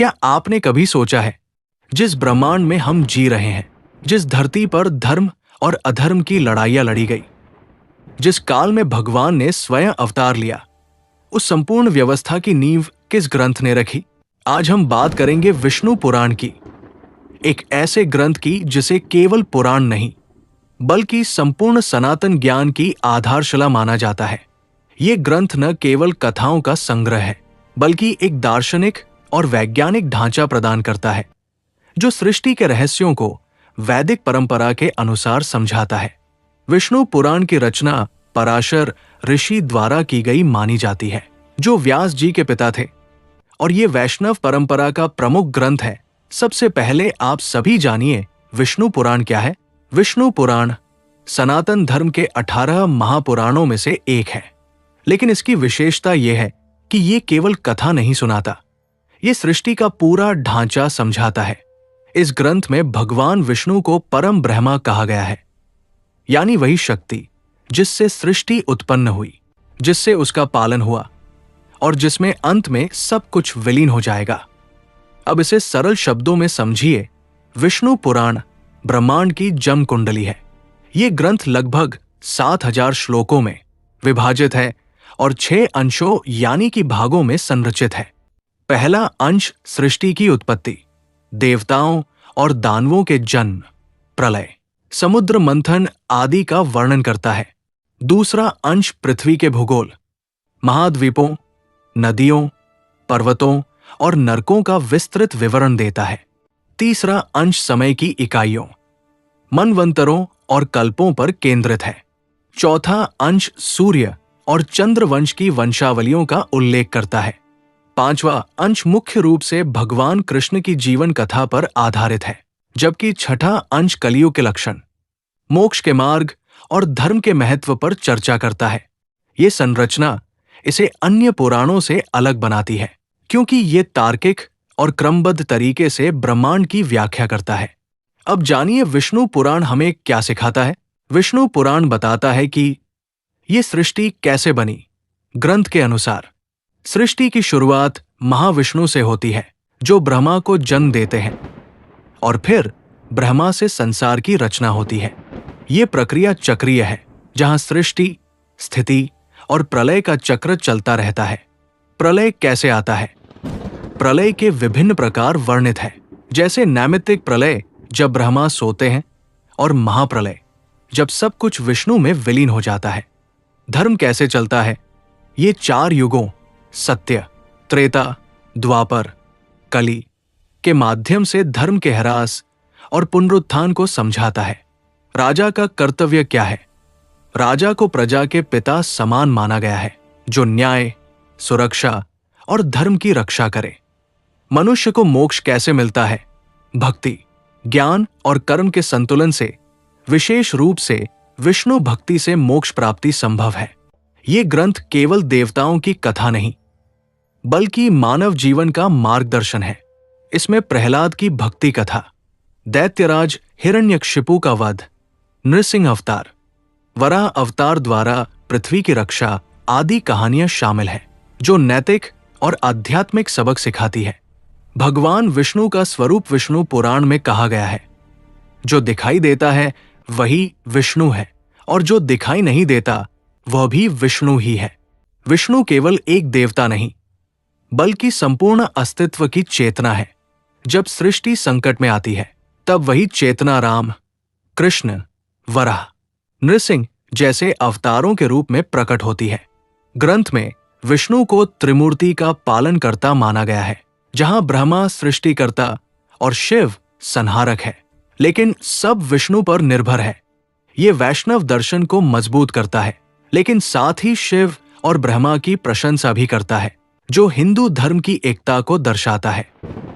क्या आपने कभी सोचा है, जिस ब्रह्मांड में हम जी रहे हैं, जिस धरती पर धर्म और अधर्म की लड़ाइयां लड़ी गई, जिस काल में भगवान ने स्वयं अवतार लिया, उस संपूर्ण व्यवस्था की नींव किस ग्रंथ ने रखी? आज हम बात करेंगे विष्णु पुराण की, एक ऐसे ग्रंथ की जिसे केवल पुराण नहीं बल्कि संपूर्ण सनातन ज्ञान की आधारशिला माना जाता है। ये ग्रंथ न केवल कथाओं का संग्रह है, बल्कि एक दार्शनिक और वैज्ञानिक ढांचा प्रदान करता है, जो सृष्टि के रहस्यों को वैदिक परंपरा के अनुसार समझाता है। विष्णु पुराण की रचना पराशर ऋषि द्वारा की गई मानी जाती है, जो व्यास जी के पिता थे, और ये वैष्णव परंपरा का प्रमुख ग्रंथ है। सबसे पहले आप सभी जानिए विष्णु पुराण क्या है। विष्णु पुराण सनातन धर्म के 18 महापुराणों में से एक है, लेकिन इसकी विशेषता यह है कि ये केवल कथा नहीं सुनाता, ये सृष्टि का पूरा ढांचा समझाता है। इस ग्रंथ में भगवान विष्णु को परम ब्रह्मा कहा गया है, यानी वही शक्ति जिससे सृष्टि उत्पन्न हुई, जिससे उसका पालन हुआ और जिसमें अंत में सब कुछ विलीन हो जाएगा। अब इसे सरल शब्दों में समझिए, विष्णु पुराण ब्रह्मांड की जम कुंडली है। ये ग्रंथ लगभग 7000 श्लोकों में विभाजित है और 6 अंशों यानी कि भागों में संरचित है। पहला अंश सृष्टि की उत्पत्ति, देवताओं और दानवों के जन्म, प्रलय, समुद्र मंथन आदि का वर्णन करता है। दूसरा अंश पृथ्वी के भूगोल, महाद्वीपों, नदियों, पर्वतों और नरकों का विस्तृत विवरण देता है। तीसरा अंश समय की इकाइयों, मनवंतरों और कल्पों पर केंद्रित है। चौथा अंश सूर्य और चंद्र वंश की वंशावलियों का उल्लेख करता है। पांचवा अंश मुख्य रूप से भगवान कृष्ण की जीवन कथा पर आधारित है, जबकि छठा अंश कलियुग के लक्षण, मोक्ष के मार्ग और धर्म के महत्व पर चर्चा करता है। ये संरचना इसे अन्य पुराणों से अलग बनाती है, क्योंकि ये तार्किक और क्रमबद्ध तरीके से ब्रह्मांड की व्याख्या करता है। अब जानिए विष्णु पुराण हमें क्या सिखाता है। विष्णु पुराण बताता है कि ये सृष्टि कैसे बनी। ग्रंथ के अनुसार सृष्टि की शुरुआत महाविष्णु से होती है, जो ब्रह्मा को जन्म देते हैं, और फिर ब्रह्मा से संसार की रचना होती है। ये प्रक्रिया चक्रीय है, जहां सृष्टि, स्थिति और प्रलय का चक्र चलता रहता है। प्रलय कैसे आता है? प्रलय के विभिन्न प्रकार वर्णित है, जैसे नैमित्तिक प्रलय जब ब्रह्मा सोते हैं, और महाप्रलय जब सब कुछ विष्णु में विलीन हो जाता है। धर्म कैसे चलता है? ये 4 युगों सत्य, त्रेता, द्वापर, कली के माध्यम से धर्म के ह्रास और पुनरुत्थान को समझाता है। राजा का कर्तव्य क्या है? राजा को प्रजा के पिता समान माना गया है, जो न्याय, सुरक्षा और धर्म की रक्षा करे। मनुष्य को मोक्ष कैसे मिलता है? भक्ति, ज्ञान और कर्म के संतुलन से, विशेष रूप से विष्णु भक्ति से मोक्ष प्राप्ति संभव है। ये ग्रंथ केवल देवताओं की कथा नहीं, बल्कि मानव जीवन का मार्गदर्शन है। इसमें प्रहलाद की भक्ति कथा, दैत्यराज हिरण्यकशिपु का वध, नृसिंह अवतार, वराह अवतार द्वारा पृथ्वी की रक्षा आदि कहानियां शामिल हैं, जो नैतिक और आध्यात्मिक सबक सिखाती है। भगवान विष्णु का स्वरूप विष्णु पुराण में कहा गया है, जो दिखाई देता है वही विष्णु है, और जो दिखाई नहीं देता वह भी विष्णु ही है। विष्णु केवल एक देवता नहीं, बल्कि संपूर्ण अस्तित्व की चेतना है। जब सृष्टि संकट में आती है, तब वही चेतना राम, कृष्ण, वराह, नृसिंह जैसे अवतारों के रूप में प्रकट होती है। ग्रंथ में विष्णु को त्रिमूर्ति का पालन करता माना गया है, जहां ब्रह्मा सृष्टिकर्ता और शिव संहारक है, लेकिन सब विष्णु पर निर्भर है। ये वैष्णव दर्शन को मजबूत करता है, लेकिन साथ ही शिव और ब्रह्मा की प्रशंसा भी करता है, जो हिंदू धर्म की एकता को दर्शाता है।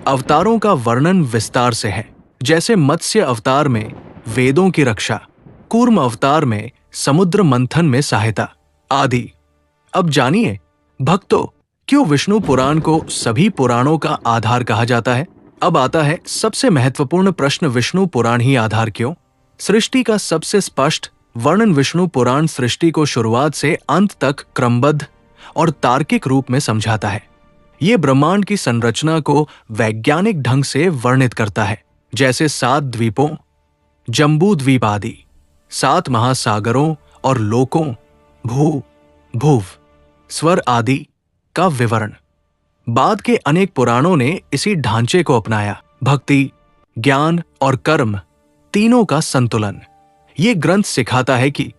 अवतारों का वर्णन विस्तार से है, जैसे मत्स्य अवतार में वेदों की रक्षा, कूर्म अवतार में समुद्र मंथन में सहायता आदि। अब जानिए भक्तों, क्यों विष्णु पुराण को सभी पुराणों का आधार कहा जाता है? अब आता है सबसे महत्वपूर्ण प्रश्न, विष्णु पुराण ही आधार क्यों? सृष्टि का सबसे स्पष्ट वर्णन विष्णु पुराण सृष्टि को शुरुआत से अंत तक क्रमबद्ध और तार्किक रूप में समझाता है। ये ब्रह्मांड की संरचना को वैज्ञानिक ढंग से वर्णित करता है, जैसे 7 द्वीपों, जम्बू द्वीप आदि, 7 महासागरों और लोकों, भू, भुव, स्वर आदि का विवरण। बाद के अनेक पुराणों ने इसी ढांचे को अपनाया। भक्ति, ज्ञान और कर्म तीनों का संतुलन। ये ग्रंथ सिखाता है कि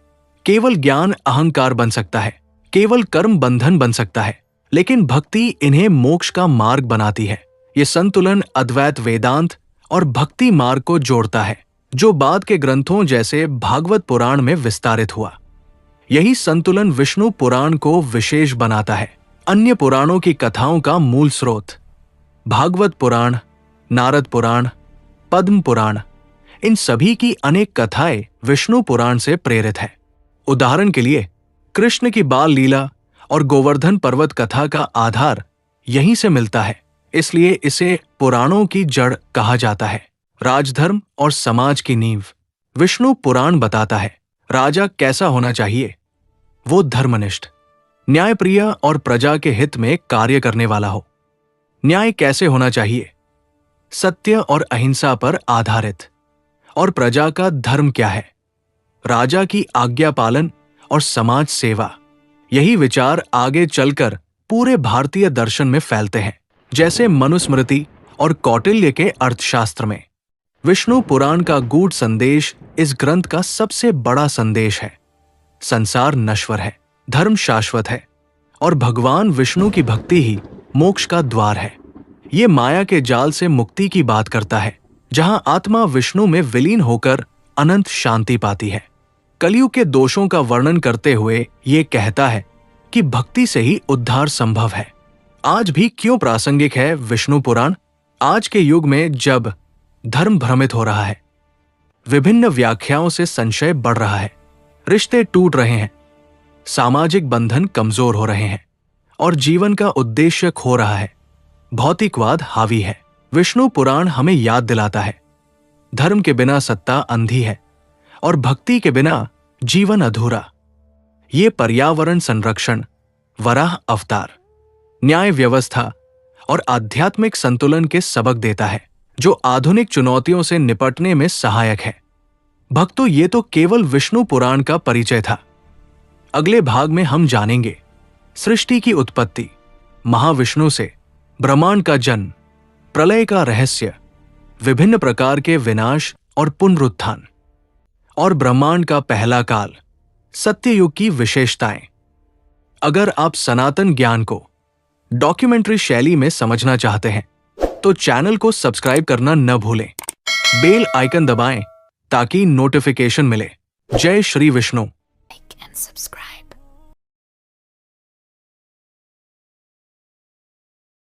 केवल ज्ञान अहंकार बन सकता है, केवल कर्म बंधन बन सकता है, लेकिन भक्ति इन्हें मोक्ष का मार्ग बनाती है। ये संतुलन अद्वैत वेदांत और भक्ति मार्ग को जोड़ता है, जो बाद के ग्रंथों जैसे भागवत पुराण में विस्तारित हुआ। यही संतुलन विष्णु पुराण को विशेष बनाता है। अन्य पुराणों की कथाओं का मूल स्रोत भागवत पुराण, नारद पुराण, पद्म पुराण, इन सभी की अनेक कथाएं विष्णु पुराण से प्रेरित है। उदाहरण के लिए कृष्ण की बाल लीला और गोवर्धन पर्वत कथा का आधार यहीं से मिलता है, इसलिए इसे पुराणों की जड़ कहा जाता है। राजधर्म और समाज की नींव विष्णु पुराण बताता है राजा कैसा होना चाहिए। वो धर्मनिष्ठ, न्यायप्रिय और प्रजा के हित में कार्य करने वाला हो। न्याय कैसे होना चाहिए? सत्य और अहिंसा पर आधारित। और प्रजा का धर्म क्या है? राजा की आज्ञा पालन और समाज सेवा। यही विचार आगे चलकर पूरे भारतीय दर्शन में फैलते हैं, जैसे मनुस्मृति और कौटिल्य के अर्थशास्त्र में। विष्णु पुराण का गूढ़ संदेश इस ग्रंथ का सबसे बड़ा संदेश है। संसार नश्वर है, धर्म शाश्वत है और भगवान विष्णु की भक्ति ही मोक्ष का द्वार है। ये माया के जाल से मुक्ति की बात करता है, जहां आत्मा विष्णु में विलीन होकर अनंत शांति पाती है। कलयुग के दोषों का वर्णन करते हुए ये कहता है कि भक्ति से ही उद्धार संभव है। आज भी क्यों प्रासंगिक है विष्णु पुराण? आज के युग में जब धर्म भ्रमित हो रहा है, विभिन्न व्याख्याओं से संशय बढ़ रहा है, रिश्ते टूट रहे हैं, सामाजिक बंधन कमजोर हो रहे हैं और जीवन का उद्देश्य खो रहा है, भौतिकवाद हावी है, विष्णु पुराण हमें याद दिलाता है धर्म के बिना सत्ता अंधी है और भक्ति के बिना जीवन अधूरा। ये पर्यावरण संरक्षण, वराह अवतार, न्याय व्यवस्था और आध्यात्मिक संतुलन के सबक देता है, जो आधुनिक चुनौतियों से निपटने में सहायक है। भक्तों, ये तो केवल विष्णु पुराण का परिचय था। अगले भाग में हम जानेंगे सृष्टि की उत्पत्ति, महाविष्णु से ब्रह्मांड का जन्म, प्रलय का रहस्य, विभिन्न प्रकार के विनाश और पुनरुत्थान, और ब्रह्मांड का पहला काल, सत्ययुग की विशेषताएं। अगर आप सनातन ज्ञान को डॉक्यूमेंट्री शैली में समझना चाहते हैं तो चैनल को सब्सक्राइब करना न भूलें। बेल आइकन दबाएं ताकि नोटिफिकेशन मिले। जय Shri Vishnu. Like and subscribe.